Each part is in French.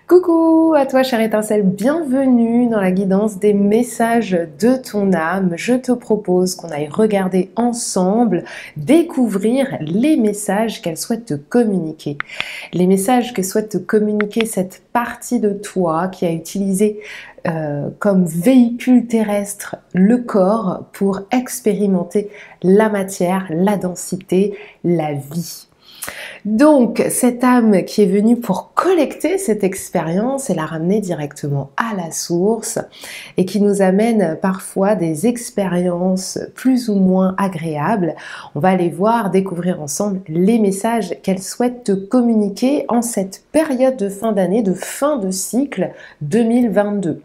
Coucou à toi chère étincelle, bienvenue dans la guidance des messages de ton âme. Je te propose qu'on aille regarder ensemble, découvrir les messages qu'elle souhaite te communiquer. Les messages que souhaite te communiquer cette partie de toi qui a utilisé comme véhicule terrestre le corps pour expérimenter la matière, la densité, la vie. Donc, cette âme qui est venue pour collecter cette expérience et la ramener directement à la source et qui nous amène parfois des expériences plus ou moins agréables, on va aller voir, découvrir ensemble les messages qu'elle souhaite te communiquer en cette période de fin d'année, de fin de cycle 2022.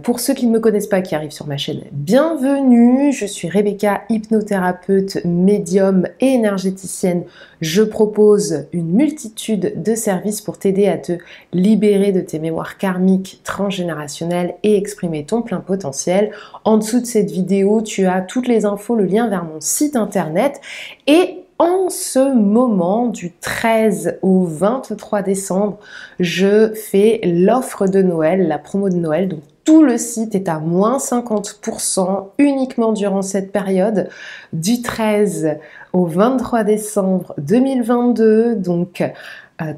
Pour ceux qui ne me connaissent pas, qui arrivent sur ma chaîne, bienvenue, je suis Rebecca, hypnothérapeute, médium et énergéticienne. Je propose une multitude de services pour t'aider à te libérer de tes mémoires karmiques transgénérationnelles et exprimer ton plein potentiel. En dessous de cette vidéo, tu as toutes les infos, le lien vers mon site internet et en ce moment, du 13 au 23 décembre, je fais l'offre de Noël, la promo de Noël. Donc tout le site est à moins 50% uniquement durant cette période, du 13 au 23 décembre 2022. Donc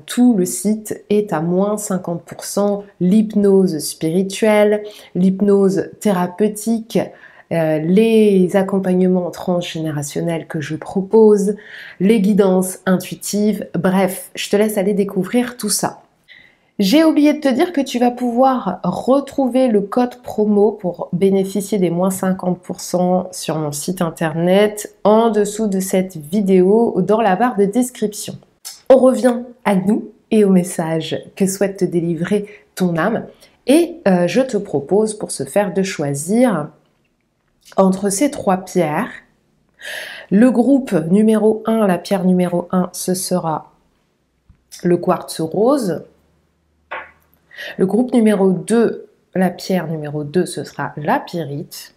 tout le site est à moins 50%. L'hypnose spirituelle, l'hypnose thérapeutique, les accompagnements transgénérationnels que je propose, les guidances intuitives, bref, je te laisse aller découvrir tout ça. J'ai oublié de te dire que tu vas pouvoir retrouver le code promo pour bénéficier des moins 50% sur mon site internet en dessous de cette vidéo dans la barre de description. On revient à nous et au message que souhaite te délivrer ton âme et je te propose pour ce faire de choisir entre ces trois pierres. Le groupe numéro 1, la pierre numéro 1, ce sera le quartz rose. Le groupe numéro 2, la pierre numéro 2, ce sera la pyrite.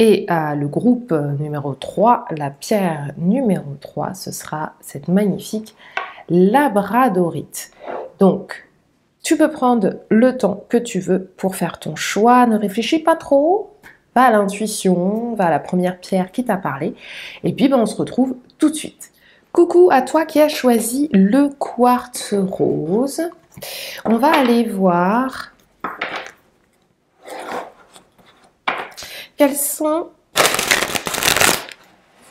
Et le groupe numéro 3, la pierre numéro 3, ce sera cette magnifique labradorite. Donc, tu peux prendre le temps que tu veux pour faire ton choix. Ne réfléchis pas trop. Va à l'intuition, va à la première pierre qui t'a parlé. Et puis, on se retrouve tout de suite. Coucou à toi qui as choisi le quartz rose. On va aller voir quels sont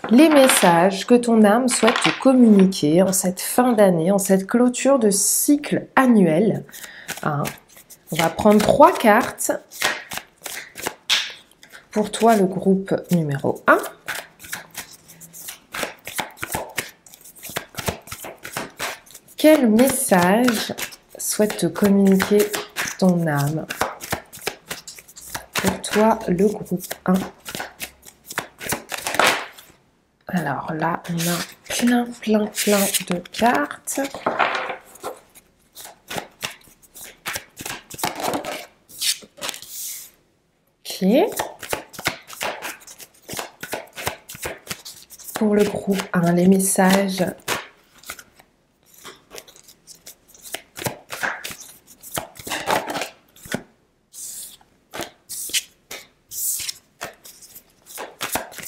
les messages que ton âme souhaite te communiquer en cette fin d'année, en cette clôture de cycle annuel. On va prendre 3 cartes. Pour toi, le groupe numéro 1. Quel message souhaite te communiquer ton âme? Pour toi, le groupe 1. Alors là, on a plein de cartes. Ok. Pour le groupe 1, les messages.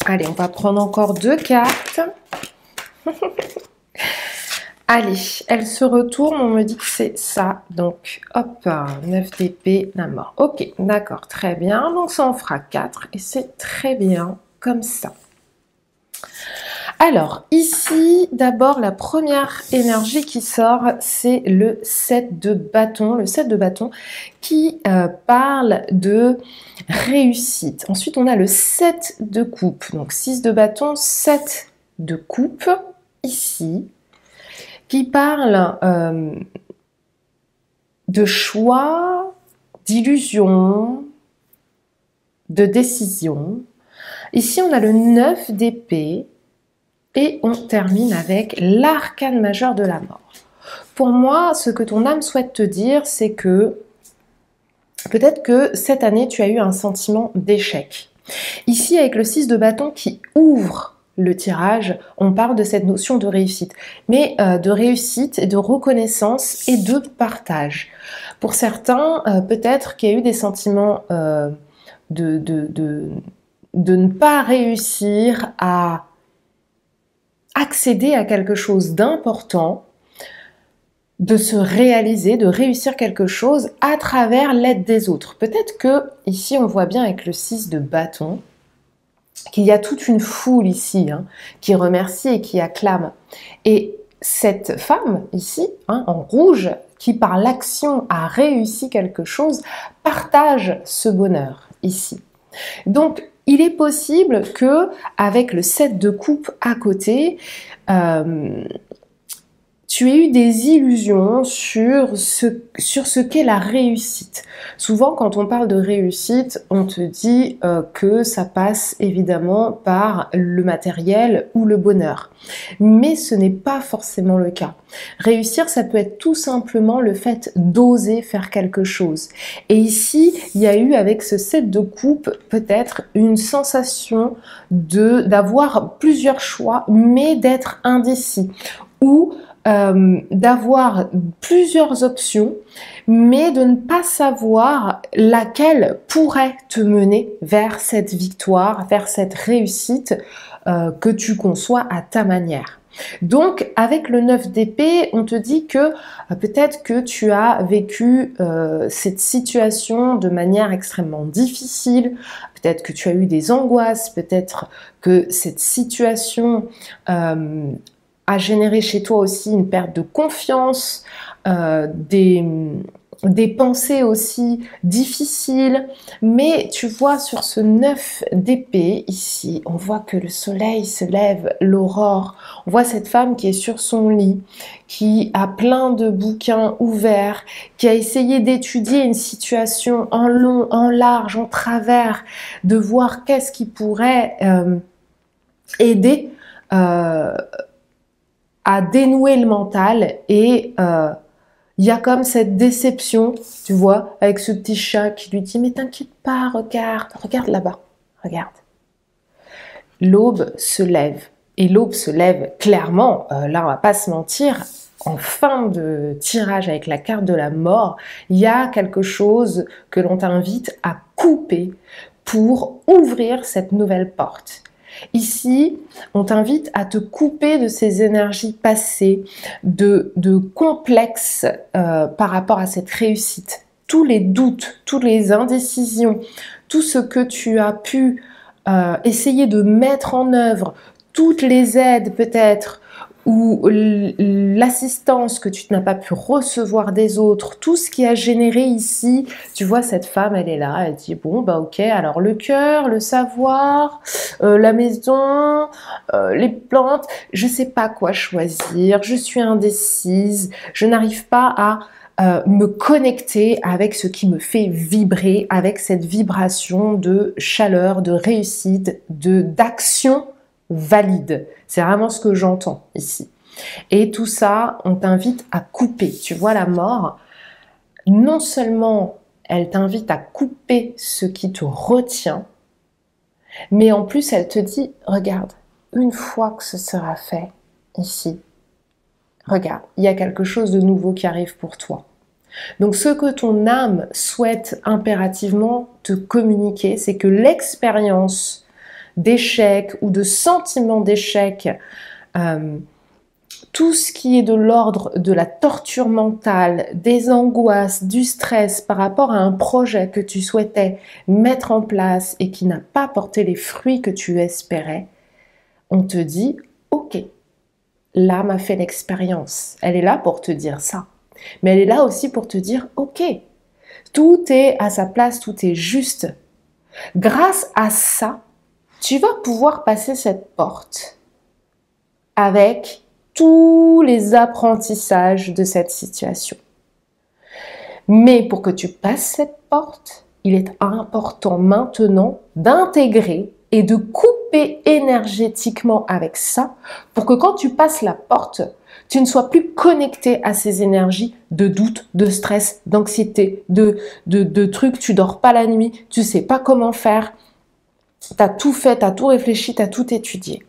Allez, on va prendre encore 2 cartes. Allez, elle se retourne, on me dit que c'est ça. Donc, hop, 9 d'épée, la mort. Ok, d'accord, très bien. Donc, ça en fera 4 et c'est très bien comme ça. Alors, ici, d'abord, la première énergie qui sort, c'est le 7 de bâton. Le 7 de bâton qui parle de réussite. Ensuite, on a le 7 de coupe. Donc, 6 de bâton, 7 de coupe, ici, qui parle de choix, d'illusion, de décision. Ici, on a le 9 d'épée. Et on termine avec l'arcane majeur de la mort. Pour moi, ce que ton âme souhaite te dire, c'est que peut-être que cette année, tu as eu un sentiment d'échec. Ici, avec le 6 de bâton qui ouvre le tirage, on parle de cette notion de réussite, mais de réussite, de reconnaissance et de partage. Pour certains, peut-être qu'il y a eu des sentiments de ne pas réussir à accéder à quelque chose d'important, de se réaliser, de réussir quelque chose à travers l'aide des autres. Peut-être que, ici on voit bien avec le 6 de bâton, qu'il y a toute une foule ici qui remercie et qui acclame. Et cette femme ici, en rouge, qui par l'action a réussi quelque chose, partage ce bonheur ici. Donc, il est possible que, avec le 7 de coupe à côté, tu aies eu des illusions sur ce qu'est la réussite. Souvent, quand on parle de réussite, on te dit que ça passe évidemment par le matériel ou le bonheur. Mais ce n'est pas forcément le cas. Réussir, ça peut être tout simplement le fait d'oser faire quelque chose. Et ici, il y a eu avec ce 7 de coupe peut-être une sensation d'avoir plusieurs choix, mais d'être indécis. Ou d'avoir plusieurs options, mais de ne pas savoir laquelle pourrait te mener vers cette victoire, vers cette réussite que tu conçois à ta manière. Donc, avec le 9 d'épée, on te dit que peut-être que tu as vécu cette situation de manière extrêmement difficile, peut-être que tu as eu des angoisses, peut-être que cette situation a généré chez toi aussi une perte de confiance, des pensées aussi difficiles. Mais tu vois, sur ce 9 d'épée, ici, on voit que le soleil se lève, l'aurore. On voit cette femme qui est sur son lit, qui a plein de bouquins ouverts, qui a essayé d'étudier une situation en long, en large, en travers, de voir qu'est-ce qui pourrait aider à dénouer le mental. Et il y a comme cette déception, tu vois, avec ce petit chat qui lui dit « Mais t'inquiète pas, regarde là-bas, regarde. » L'aube se lève. Et l'aube se lève clairement, là on va pas se mentir, en fin de tirage avec la carte de la mort, il y a quelque chose que l'on t'invite à couper pour ouvrir cette nouvelle porte. Ici, on t'invite à te couper de ces énergies passées, de complexes par rapport à cette réussite. Tous les doutes, toutes les indécisions, tout ce que tu as pu essayer de mettre en œuvre, toutes les aides peut-être, ou l'assistance que tu n'as pas pu recevoir des autres, tout ce qui a généré ici, tu vois cette femme, elle est là, elle dit bon bah ok, alors le cœur, le savoir, la maison, les plantes, je sais pas quoi choisir, je suis indécise, je n'arrive pas à me connecter avec ce qui me fait vibrer, avec cette vibration de chaleur, de réussite, d'action valide. C'est vraiment ce que j'entends ici. Et tout ça, on t'invite à couper. Tu vois, la mort, non seulement elle t'invite à couper ce qui te retient, mais en plus elle te dit, regarde, une fois que ce sera fait ici, regarde, il y a quelque chose de nouveau qui arrive pour toi. Donc ce que ton âme souhaite impérativement te communiquer, c'est que l'expérience d'échec ou de sentiment d'échec, tout ce qui est de l'ordre de la torture mentale, des angoisses, du stress par rapport à un projet que tu souhaitais mettre en place et qui n'a pas porté les fruits que tu espérais, on te dit « Ok, l'âme a fait l'expérience. » Elle est là pour te dire ça. Mais elle est là aussi pour te dire « Ok, tout est à sa place, tout est juste. » Grâce à ça, tu vas pouvoir passer cette porte avec tous les apprentissages de cette situation. Mais pour que tu passes cette porte, il est important maintenant d'intégrer et de couper énergétiquement avec ça pour que quand tu passes la porte, tu ne sois plus connecté à ces énergies de doute, de stress, d'anxiété, de trucs, tu dors pas la nuit, tu sais pas comment faire. Tu as tout fait, tu as tout réfléchi, tu as tout étudié.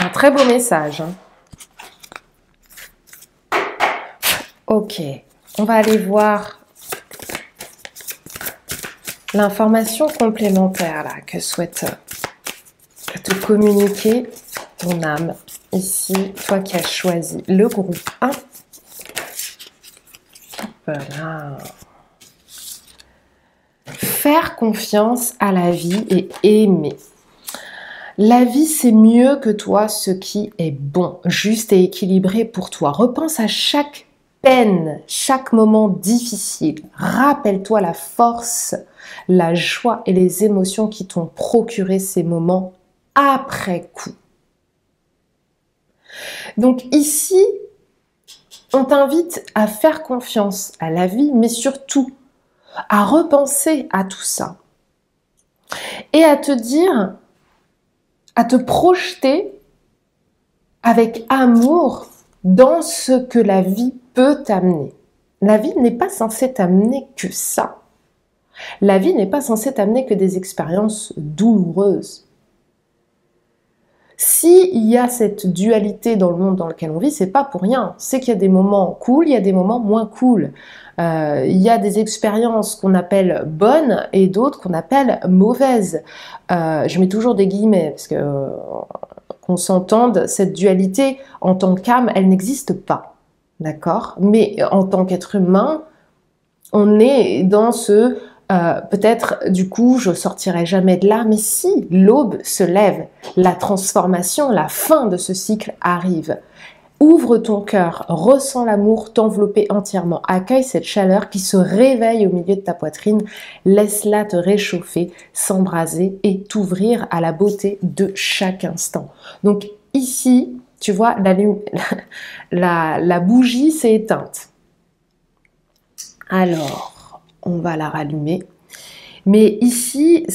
C'est un très beau message, hein. Ok, on va aller voir l'information complémentaire là que souhaite te communiquer ton âme. Ici, toi qui as choisi le groupe 1. Voilà. Faire confiance à la vie et aimer. La vie, c'est mieux que toi ce qui est bon, juste et équilibré pour toi. Repense à chaque peine, chaque moment difficile. Rappelle-toi la force, la joie et les émotions qui t'ont procuré ces moments après coup. Donc ici, on t'invite à faire confiance à la vie, mais surtout à repenser à tout ça et à te dire, à te projeter avec amour dans ce que la vie peut t'amener. La vie n'est pas censée t'amener que ça. La vie n'est pas censée t'amener que des expériences douloureuses. S'il y a cette dualité dans le monde dans lequel on vit, c'est pas pour rien. C'est qu'il y a des moments cool, il y a des moments moins cool. Il y a des expériences qu'on appelle bonnes et d'autres qu'on appelle mauvaises. Je mets toujours des guillemets parce que qu'on s'entende, cette dualité en tant qu'âme, elle n'existe pas, d'accord? Mais en tant qu'être humain, on est dans ce peut-être du coup je sortirai jamais de là, mais si l'aube se lève, la transformation, la fin de ce cycle arrive. Ouvre ton cœur, ressens l'amour t'envelopper entièrement, accueille cette chaleur qui se réveille au milieu de ta poitrine, laisse-la te réchauffer, s'embraser et t'ouvrir à la beauté de chaque instant. Donc ici, tu vois, la bougie s'est éteinte. Alors, on va la rallumer. Mais ici,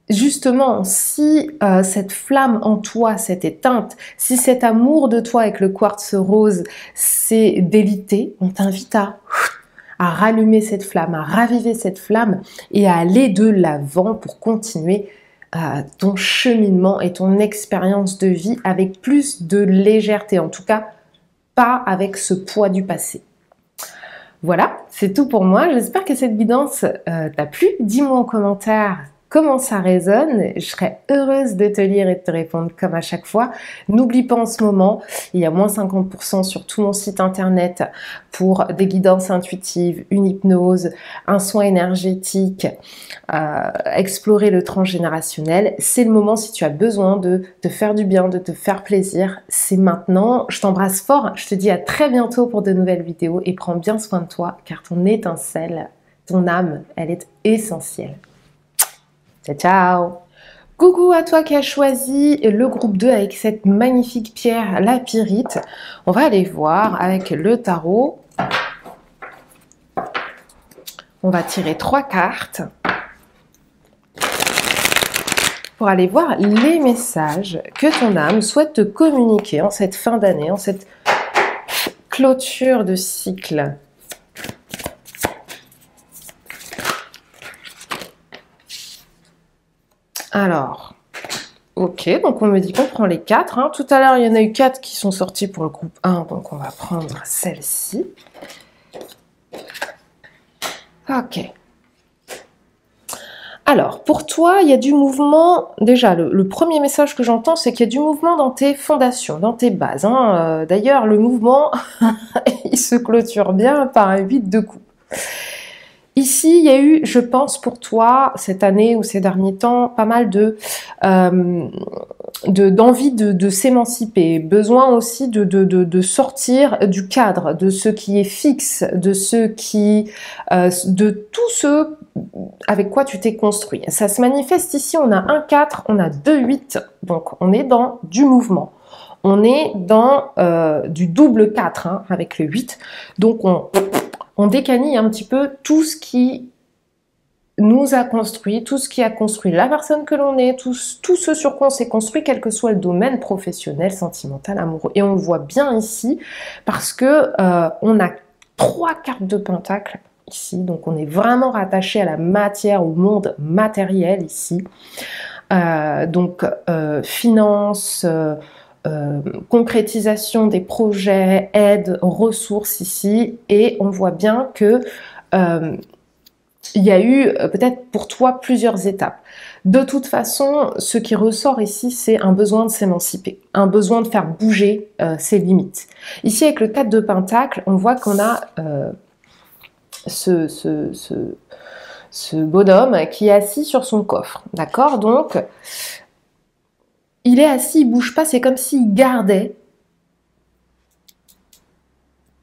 justement, si cette flamme en toi s'est éteinte, si cet amour de toi avec le quartz rose s'est délité, on t'invite à rallumer cette flamme, à raviver cette flamme et à aller de l'avant pour continuer ton cheminement et ton expérience de vie avec plus de légèreté, en tout cas pas avec ce poids du passé. Voilà, c'est tout pour moi. J'espère que cette guidance t'a plu. Dis-moi en commentaire comment ça résonne. Je serais heureuse de te lire et de te répondre comme à chaque fois. N'oublie pas en ce moment, il y a moins 50% sur tout mon site internet pour des guidances intuitives, une hypnose, un soin énergétique, explorer le transgénérationnel. C'est le moment si tu as besoin de te faire du bien, de te faire plaisir. C'est maintenant. Je t'embrasse fort. Je te dis à très bientôt pour de nouvelles vidéos et prends bien soin de toi car ton étincelle, ton âme, elle est essentielle. Ciao, ciao! Coucou à toi qui as choisi le groupe 2 avec cette magnifique pierre, la pyrite. On va aller voir avec le tarot. On va tirer 3 cartes pour aller voir les messages que ton âme souhaite te communiquer en cette fin d'année, en cette clôture de cycle. Alors, ok, donc on me dit qu'on prend les 4. Hein. Tout à l'heure, il y en a eu 4 qui sont sortis pour le groupe 1, donc on va prendre celle-ci. Ok. Alors, pour toi, il y a du mouvement. Déjà, le premier message que j'entends, c'est qu'il y a du mouvement dans tes fondations, dans tes bases. Hein. D'ailleurs, le mouvement, il se clôture bien par un 8 de coupe. Ici, il y a eu, je pense, pour toi, cette année ou ces derniers temps, pas mal d'envie de s'émanciper, besoin aussi de sortir du cadre, de ce qui est fixe, de tout ce avec quoi tu t'es construit. Ça se manifeste ici, on a un 4, on a 2 8, donc on est dans du mouvement. On est dans du double 4 hein, avec le 8, donc on décanille un petit peu tout ce qui nous a construit, tout ce qui a construit la personne que l'on est, tout ce sur quoi on s'est construit, quel que soit le domaine professionnel, sentimental, amoureux. Et on le voit bien ici parce que on a 3 cartes de pentacle ici, donc on est vraiment rattaché à la matière, au monde matériel ici. Donc finances, concrétisation des projets, aide, ressources ici, et on voit bien que il y a eu peut-être pour toi plusieurs étapes. De toute façon, ce qui ressort ici, c'est un besoin de s'émanciper, un besoin de faire bouger ses limites. Ici, avec le 4 de Pentacle, on voit qu'on a ce bonhomme qui est assis sur son coffre, d'accord? Donc, il est assis, il bouge pas, c'est comme s'il gardait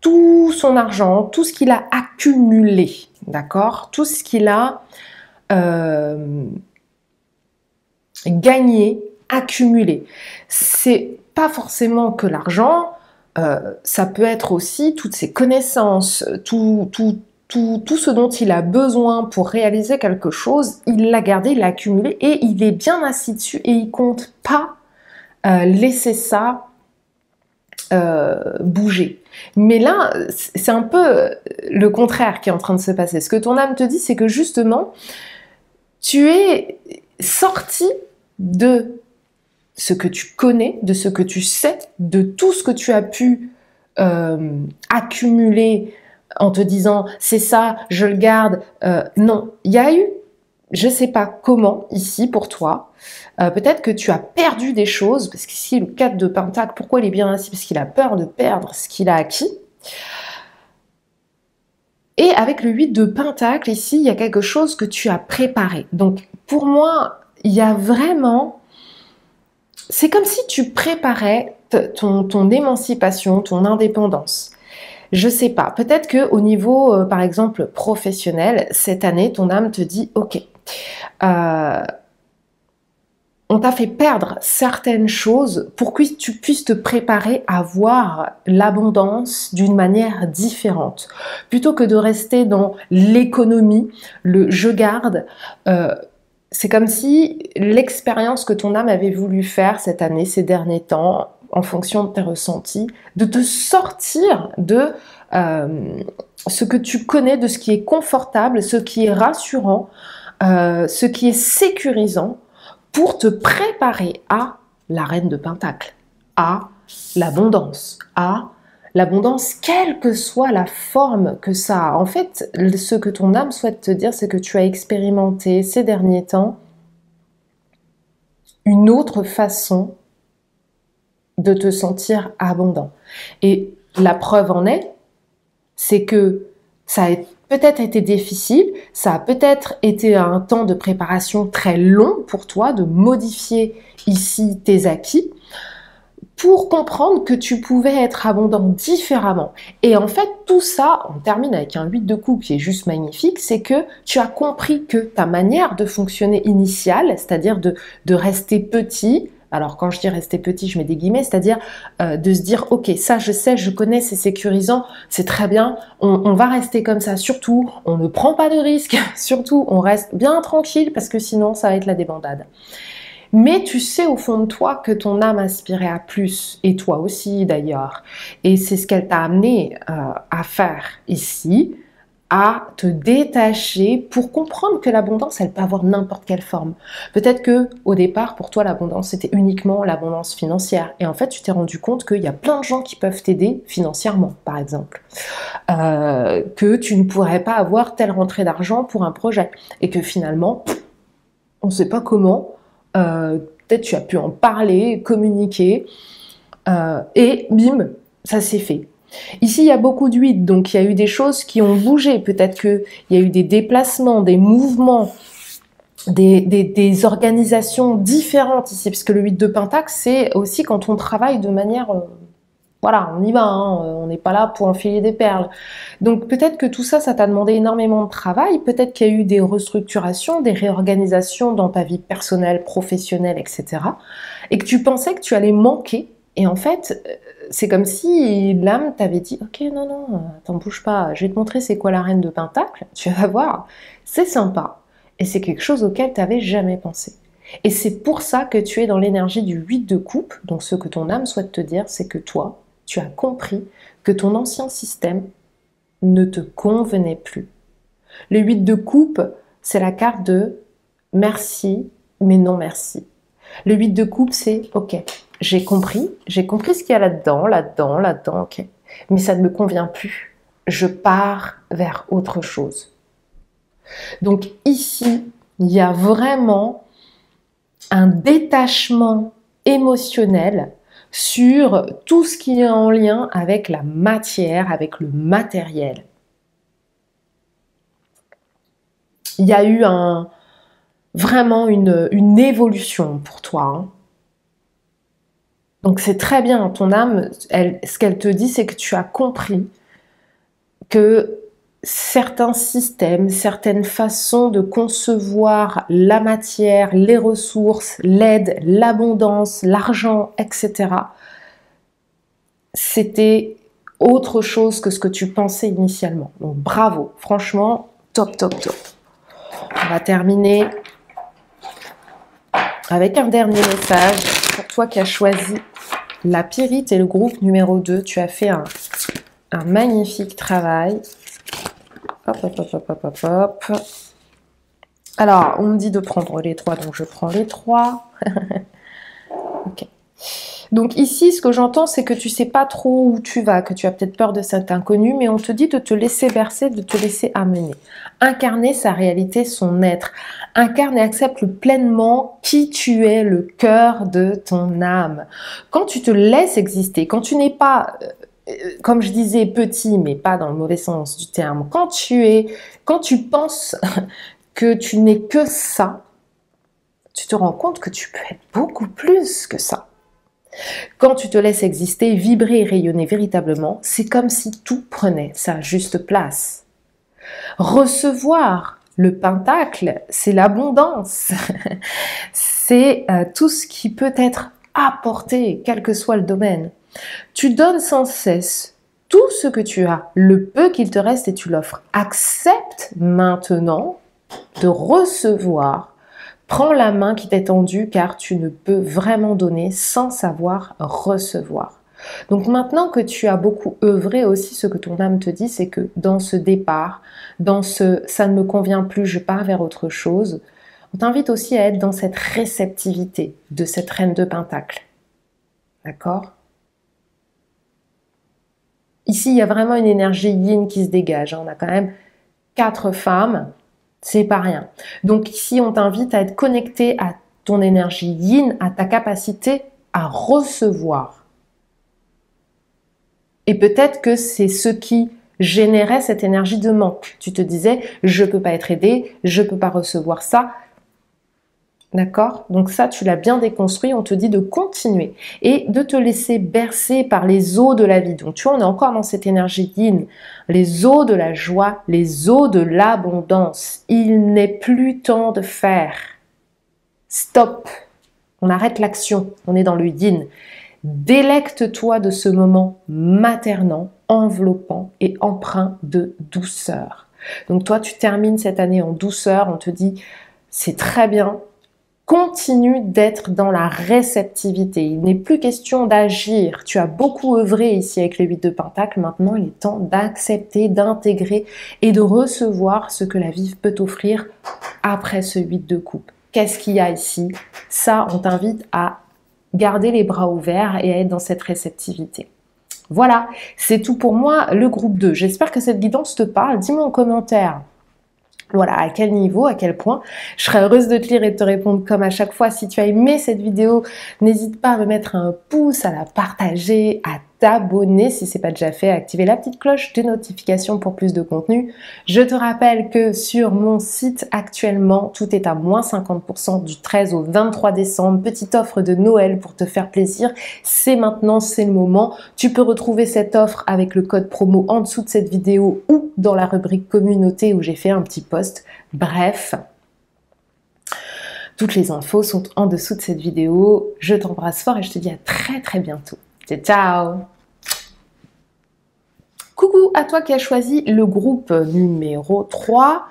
tout son argent, tout ce qu'il a accumulé, d'accord? Tout ce qu'il a gagné, accumulé. C'est pas forcément que l'argent, ça peut être aussi toutes ses connaissances, tout ce dont il a besoin pour réaliser quelque chose, il l'a gardé, il l'a accumulé et il est bien assis dessus et il compte pas laisser ça bouger. Mais là, c'est un peu le contraire qui est en train de se passer. Ce que ton âme te dit, c'est que justement, tu es sorti de ce que tu connais, de ce que tu sais, de tout ce que tu as pu accumuler en te disant c'est ça, je le garde. Non, il y a eu, je sais pas comment ici pour toi, peut-être que tu as perdu des choses, parce qu'ici le 4 de Pentacle, pourquoi il est bien assis? Parce qu'il a peur de perdre ce qu'il a acquis. Et avec le 8 de Pentacle, ici, il y a quelque chose que tu as préparé. Donc, pour moi, il y a vraiment... C'est comme si tu préparais ton émancipation, ton indépendance. Je sais pas, peut-être que au niveau, par exemple, professionnel, cette année, ton âme te dit, ok, on t'a fait perdre certaines choses pour que tu puisses te préparer à voir l'abondance d'une manière différente. Plutôt que de rester dans l'économie, le je garde, c'est comme si l'expérience que ton âme avait voulu faire cette année, ces derniers temps, en fonction de tes ressentis, de te sortir de ce que tu connais, de ce qui est confortable, ce qui est rassurant, ce qui est sécurisant, pour te préparer à la reine de Pentacle, à l'abondance, quelle que soit la forme que ça a. En fait, ce que ton âme souhaite te dire, c'est que tu as expérimenté ces derniers temps une autre façon de te sentir abondant. Et la preuve en est, c'est que ça a peut-être été difficile, ça a peut-être été un temps de préparation très long pour toi, de modifier ici tes acquis, pour comprendre que tu pouvais être abondant différemment. Et en fait, tout ça, on termine avec un 8 de coupe qui est juste magnifique, c'est que tu as compris que ta manière de fonctionner initiale, c'est-à-dire de rester petit, alors quand je dis rester petit, je mets des guillemets, c'est-à-dire de se dire, ok, ça je sais, je connais, c'est sécurisant, c'est très bien, on va rester comme ça, surtout, on ne prend pas de risques, surtout, on reste bien tranquille, parce que sinon, ça va être la débandade. Mais tu sais au fond de toi que ton âme aspirait à plus, et toi aussi d'ailleurs. Et c'est ce qu'elle t'a amené à faire ici, à te détacher pour comprendre que l'abondance, elle peut avoir n'importe quelle forme. Peut-être que au départ, pour toi, l'abondance, c'était uniquement l'abondance financière. Et en fait, tu t'es rendu compte qu'il y a plein de gens qui peuvent t'aider financièrement, par exemple. Que tu ne pourrais pas avoir telle rentrée d'argent pour un projet. Et que finalement, on ne sait pas comment... peut-être tu as pu en parler, communiquer, et bim, ça s'est fait. Ici, il y a beaucoup d'huile, donc il y a eu des choses qui ont bougé. Peut-être qu'il y a eu des déplacements, des mouvements, des organisations différentes ici, parce que le 8 de Pentacle, c'est aussi quand on travaille de manière... voilà, on y va, hein, on n'est pas là pour enfiler des perles. Donc peut-être que tout ça, ça t'a demandé énormément de travail, peut-être qu'il y a eu des restructurations, des réorganisations dans ta vie personnelle, professionnelle, etc. Et que tu pensais que tu allais manquer. Et en fait, c'est comme si l'âme t'avait dit « Ok, non, non, t'en bouge pas, je vais te montrer c'est quoi la reine de Pentacle, tu vas voir, c'est sympa. » Et c'est quelque chose auquel tu n'avais jamais pensé. Et c'est pour ça que tu es dans l'énergie du 8 de coupe. Donc ce que ton âme souhaite te dire, c'est que toi, tu as compris que ton ancien système ne te convenait plus. Le 8 de coupe, c'est la carte de merci mais non merci. Le 8 de coupe, c'est ok, j'ai compris ce qu'il y a là-dedans, ok. Mais ça ne me convient plus. Je pars vers autre chose. Donc ici, il y a vraiment un détachement émotionnel sur tout ce qui est en lien avec la matière, avec le matériel. Il y a eu vraiment une évolution pour toi. Hein. Donc c'est très bien, ton âme, ce qu'elle te dit, c'est que tu as compris que certains systèmes, certaines façons de concevoir la matière, les ressources, l'aide, l'abondance, l'argent, etc., c'était autre chose que ce que tu pensais initialement. Donc bravo, franchement, top, top, top. On va terminer avec un dernier message pour toi qui as choisi la Pyrite et le groupe numéro 2. Tu as fait un magnifique travail. Hop, hop, hop, hop, hop, hop, hop. Alors, on me dit de prendre les 3, donc je prends les 3. Ok. Donc ici, ce que j'entends, c'est que tu sais pas trop où tu vas, que tu as peut-être peur de cet inconnu, mais on te dit de te laisser bercer, de te laisser amener. Incarner sa réalité, son être. Incarne et accepte pleinement qui tu es, le cœur de ton âme. Quand tu te laisses exister, quand tu n'es pas... comme je disais, petit, mais pas dans le mauvais sens du terme. Quand tu penses que tu n'es que ça, tu te rends compte que tu peux être beaucoup plus que ça. Quand tu te laisses exister, vibrer et rayonner véritablement, c'est comme si tout prenait sa juste place. Recevoir le pentacle, c'est l'abondance. C'est tout ce qui peut être apporté, quel que soit le domaine. Tu donnes sans cesse tout ce que tu as, le peu qu'il te reste et tu l'offres. Accepte maintenant de recevoir. Prends la main qui t'est tendue car tu ne peux vraiment donner sans savoir recevoir. Donc maintenant que tu as beaucoup œuvré aussi, ce que ton âme te dit, c'est que dans ce départ, dans ce « ça ne me convient plus, je pars vers autre chose », on t'invite aussi à être dans cette réceptivité de cette reine de pentacle. D'accord ? Ici, il y a vraiment une énergie yin qui se dégage. On a quand même 4 femmes, c'est pas rien. Donc ici, on t'invite à être connecté à ton énergie yin, à ta capacité à recevoir. Et peut-être que c'est ce qui générait cette énergie de manque. Tu te disais, je peux pas être aidé, je peux pas recevoir ça. D'accord? Donc ça, tu l'as bien déconstruit. On te dit de continuer et de te laisser bercer par les eaux de la vie. Donc tu vois, on est encore dans cette énergie yin. Les eaux de la joie, les eaux de l'abondance. Il n'est plus temps de faire. Stop. On arrête l'action. On est dans le yin. Délecte-toi de ce moment maternant, enveloppant et empreint de douceur. Donc toi, tu termines cette année en douceur. On te dit, c'est très bien. Continue d'être dans la réceptivité. Il n'est plus question d'agir. Tu as beaucoup œuvré ici avec le 8 de Pentacle. Maintenant, il est temps d'accepter, d'intégrer et de recevoir ce que la vie peut t'offrir après ce 8 de coupe. Qu'est-ce qu'il y a ici? Ça, on t'invite à garder les bras ouverts et à être dans cette réceptivité. Voilà, c'est tout pour moi, le groupe 2. J'espère que cette guidance te parle. Dis-moi en commentaire. Voilà, à quel niveau, à quel point. Je serai heureuse de te lire et de te répondre comme à chaque fois. Si tu as aimé cette vidéo, n'hésite pas à me mettre un pouce, à la partager, à t'abonner si ce n'est pas déjà fait, à activer la petite cloche de notification pour plus de contenu. Je te rappelle que sur mon site actuellement, tout est à moins 50% du 13 au 23 décembre. Petite offre de Noël pour te faire plaisir. C'est maintenant, c'est le moment. Tu peux retrouver cette offre avec le code promo en dessous de cette vidéo ou dans la rubrique communauté où j'ai fait un petit post. Bref, toutes les infos sont en dessous de cette vidéo. Je t'embrasse fort et je te dis à très très bientôt. Ciao, ciao! Coucou à toi qui as choisi le groupe numéro 3.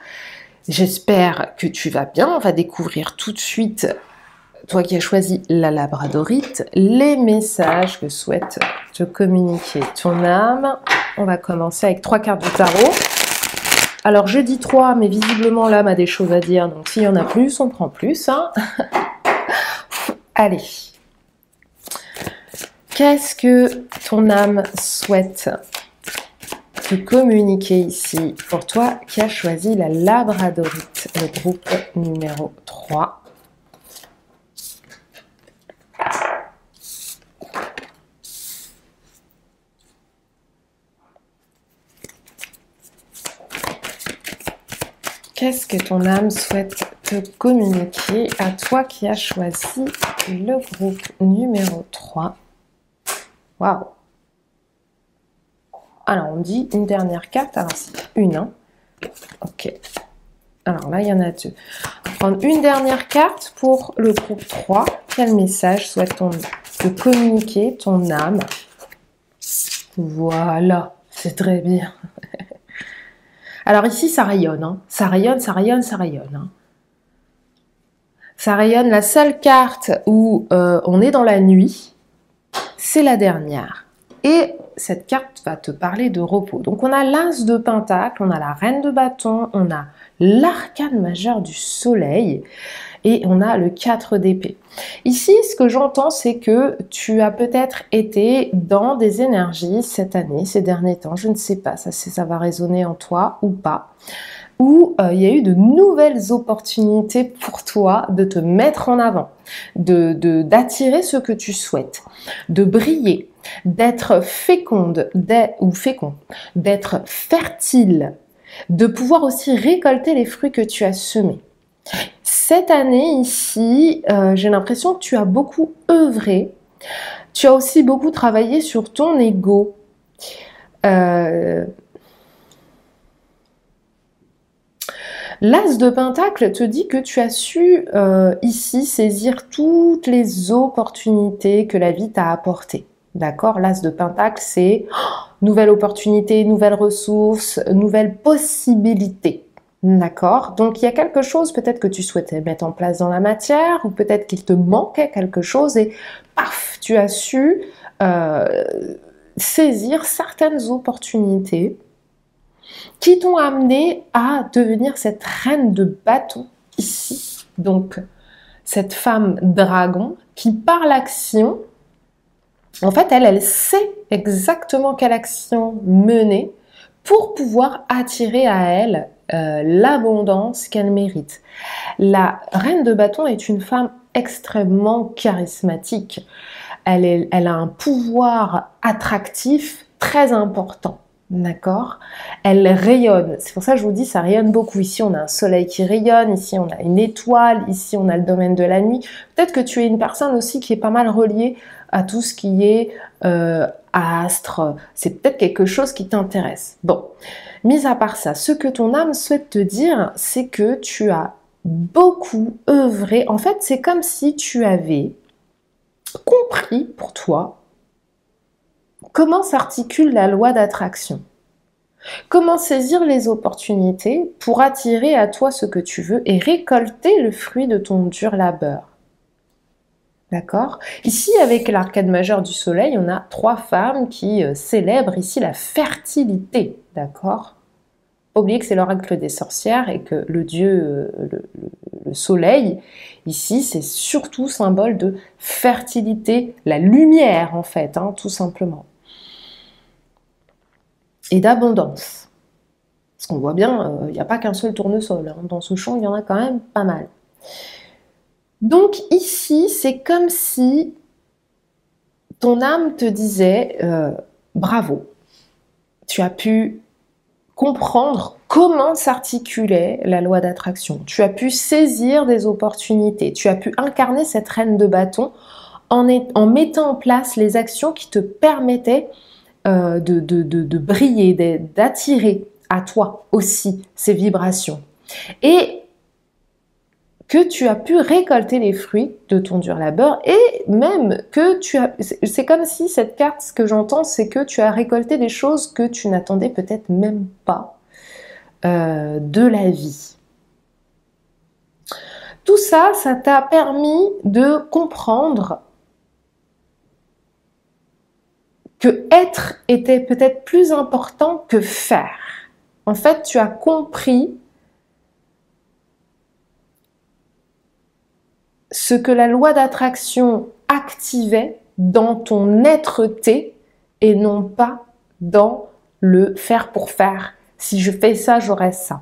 J'espère que tu vas bien. On va découvrir tout de suite, toi qui as choisi la labradorite, les messages que souhaite te communiquer ton âme. On va commencer avec 3 cartes de tarot. Alors, je dis 3, mais visiblement, l'âme a des choses à dire. Donc, s'il y en a plus, on prend plus. Hein. Allez. Qu'est-ce que ton âme souhaite te communiquer ici pour toi qui as choisi la labradorite, le groupe numéro 3? Qu'est-ce que ton âme souhaite te communiquer à toi qui as choisi le groupe numéro 3? Waouh! Alors, on dit une dernière carte. Alors, c'est une, hein? Ok. Alors là, il y en a deux. On va prendre une dernière carte pour le groupe 3. Quel message souhaite-t-on te communiquer, ton âme? Voilà, c'est très bien. Alors ici, ça rayonne, hein. Ça rayonne, ça rayonne, ça rayonne. Hein. Ça rayonne. La seule carte où on est dans la nuit, c'est la dernière. Et cette carte va te parler de repos. Donc on a l'As de Pentacle, on a la Reine de Bâton, on a l'arcane majeur du Soleil et on a le 4 d'épée. Ici, ce que j'entends, c'est que tu as peut-être été dans des énergies cette année, ces derniers temps, je ne sais pas, ça va résonner en toi ou pas, où il y a eu de nouvelles opportunités pour toi de te mettre en avant, d'attirer ce que tu souhaites, de briller, d'être féconde, d'être fertile, de pouvoir aussi récolter les fruits que tu as semés. Cette année ici, j'ai l'impression que tu as beaucoup œuvré, tu as aussi beaucoup travaillé sur ton ego. L'As de Pentacle te dit que tu as su ici saisir toutes les opportunités que la vie t'a apportées. D'accord? L'As de Pentacle, c'est nouvelle opportunité, nouvelles ressources, nouvelles possibilités. D'accord? Donc, il y a quelque chose peut-être que tu souhaitais mettre en place dans la matière ou peut-être qu'il te manquait quelque chose et paf, tu as su saisir certaines opportunités qui t'ont amené à devenir cette reine de bâton ici. Donc, cette femme dragon qui, par l'action, en fait, elle sait exactement quelle action mener pour pouvoir attirer à elle l'abondance qu'elle mérite. La reine de bâton est une femme extrêmement charismatique. Elle a un pouvoir attractif très important. D'accord? Elle rayonne. C'est pour ça que je vous dis, ça rayonne beaucoup. Ici, on a un soleil qui rayonne. Ici, on a une étoile. Ici, on a le domaine de la nuit. Peut-être que tu es une personne aussi qui est pas mal reliée à tout ce qui est astre. C'est peut-être quelque chose qui t'intéresse. Bon, mis à part ça, ce que ton âme souhaite te dire, c'est que tu as beaucoup œuvré. En fait, c'est comme si tu avais compris pour toi comment s'articule la loi d'attraction. Comment saisir les opportunités pour attirer à toi ce que tu veux et récolter le fruit de ton dur labeur. D'accord? Ici, avec l'arcade majeure du soleil, on a 3 femmes qui célèbrent ici la fertilité. D'accord? Oubliez que c'est l'oracle des sorcières et que le dieu, le soleil, ici, c'est surtout symbole de fertilité, la lumière en fait, hein, tout simplement. Et d'abondance. Parce qu'on voit bien, il n'y a pas qu'un seul tournesol. Hein. Dans ce champ, il y en a quand même pas mal. Donc ici, c'est comme si ton âme te disait bravo, tu as pu comprendre comment s'articulait la loi d'attraction. Tu as pu saisir des opportunités. Tu as pu incarner cette reine de bâton en mettant en place les actions qui te permettaient de briller, d'attirer à toi aussi ces vibrations. Et que tu as pu récolter les fruits de ton dur labeur et même que tu as... C'est comme si cette carte, ce que j'entends, c'est que tu as récolté des choses que tu n'attendais peut-être même pas de la vie. Tout ça, ça t'a permis de comprendre que être était peut-être plus important que faire. En fait, tu as compris ce que la loi d'attraction activait dans ton être-té et non pas dans le faire pour faire. Si je fais ça, j'aurai ça.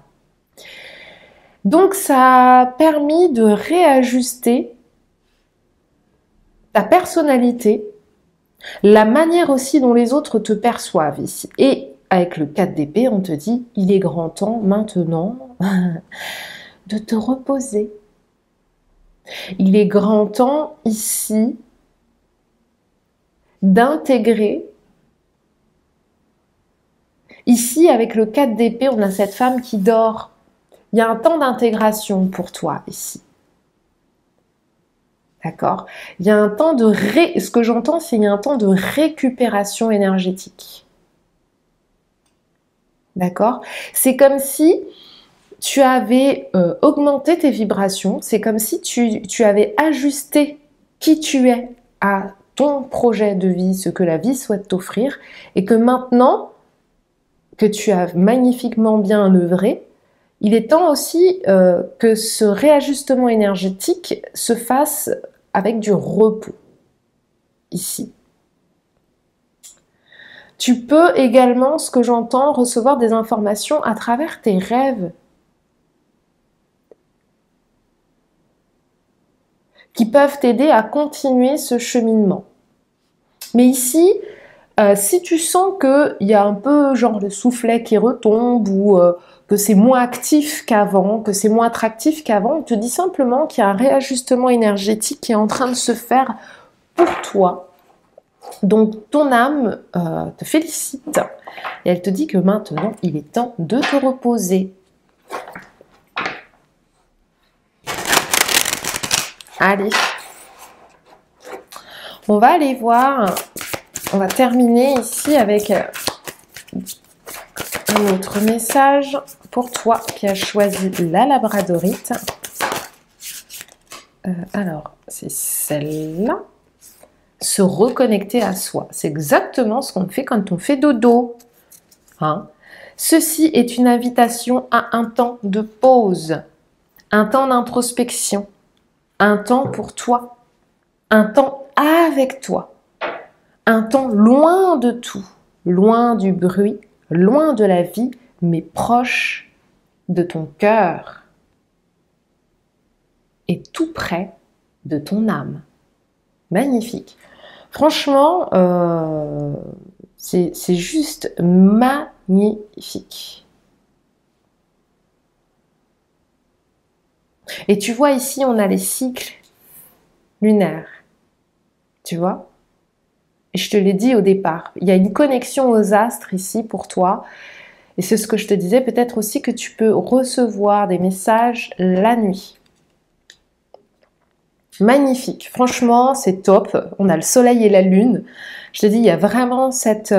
Donc, ça a permis de réajuster ta personnalité, la manière aussi dont les autres te perçoivent ici. Et avec le 4 d'épée, on te dit, il est grand temps maintenant de te reposer. Il est grand temps ici d'intégrer. Ici, avec le 4 d'épée, on a cette femme qui dort. Il y a un temps d'intégration pour toi ici. D'accord? Il y a un temps de ce que j'entends, c'est qu'il y a un temps de récupération énergétique. D'accord? C'est comme si tu avais augmenté tes vibrations, c'est comme si tu avais ajusté qui tu es à ton projet de vie, ce que la vie souhaite t'offrir, et que maintenant que tu as magnifiquement bien œuvré, il est temps aussi que ce réajustement énergétique se fasse avec du repos, ici. Tu peux également, ce que j'entends, recevoir des informations à travers tes rêves, qui peuvent t'aider à continuer ce cheminement. Mais ici, si tu sens qu'il y a un peu genre le soufflet qui retombe ou que c'est moins actif qu'avant, que c'est moins attractif qu'avant, on te dit simplement qu'il y a un réajustement énergétique qui est en train de se faire pour toi. Donc ton âme te félicite et elle te dit que maintenant il est temps de te reposer. Allez, on va aller voir, on va terminer ici avec un autre message pour toi qui as choisi la labradorite. Alors, c'est celle-là. Se reconnecter à soi. C'est exactement ce qu'on fait quand on fait dodo. Hein? Ceci est une invitation à un temps de pause, un temps d'introspection, un temps pour toi, un temps avec toi, un temps loin de tout, loin du bruit, loin de la vie, mais proche de ton cœur et tout près de ton âme. Magnifique. Franchement, c'est juste magnifique. Et tu vois ici, on a les cycles lunaires. Tu vois? Et je te l'ai dit au départ, il y a une connexion aux astres ici pour toi. Et c'est ce que je te disais, peut-être aussi que tu peux recevoir des messages la nuit. Magnifique, franchement c'est top, on a le soleil et la lune, je te dis il y a vraiment cette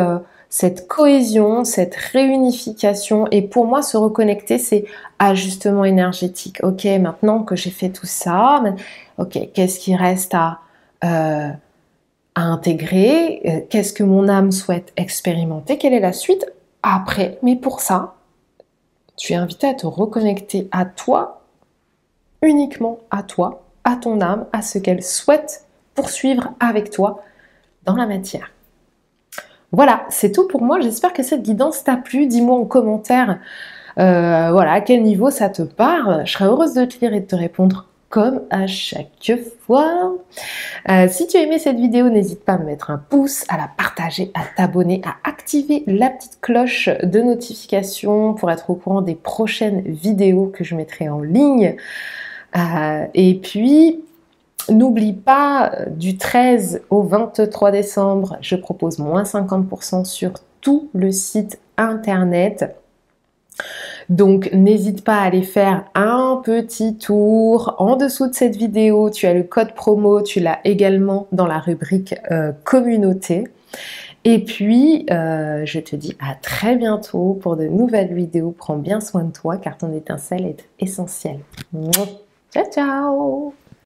cohésion, cette réunification et pour moi se reconnecter c'est ajustement énergétique. Ok, maintenant que j'ai fait tout ça, ok, qu'est-ce qui reste à intégrer, qu'est-ce que mon âme souhaite expérimenter, quelle est la suite après, mais pour ça, tu es invité à te reconnecter à toi, uniquement à toi, à ton âme, à ce qu'elle souhaite poursuivre avec toi dans la matière. Voilà, c'est tout pour moi. J'espère que cette guidance t'a plu. Dis-moi en commentaire voilà, à quel niveau ça te parle. Je serais heureuse de te lire et de te répondre comme à chaque fois. Si tu as aimé cette vidéo, n'hésite pas à me mettre un pouce, à la partager, à t'abonner, à activer la petite cloche de notification pour être au courant des prochaines vidéos que je mettrai en ligne. Et puis, n'oublie pas, du 13 au 23 décembre, je propose moins 50% sur tout le site internet. Donc, n'hésite pas à aller faire un petit tour. En dessous de cette vidéo, tu as le code promo, tu l'as également dans la rubrique communauté. Et puis, je te dis à très bientôt pour de nouvelles vidéos. Prends bien soin de toi car ton étincelle est essentielle. Ciao, ciao!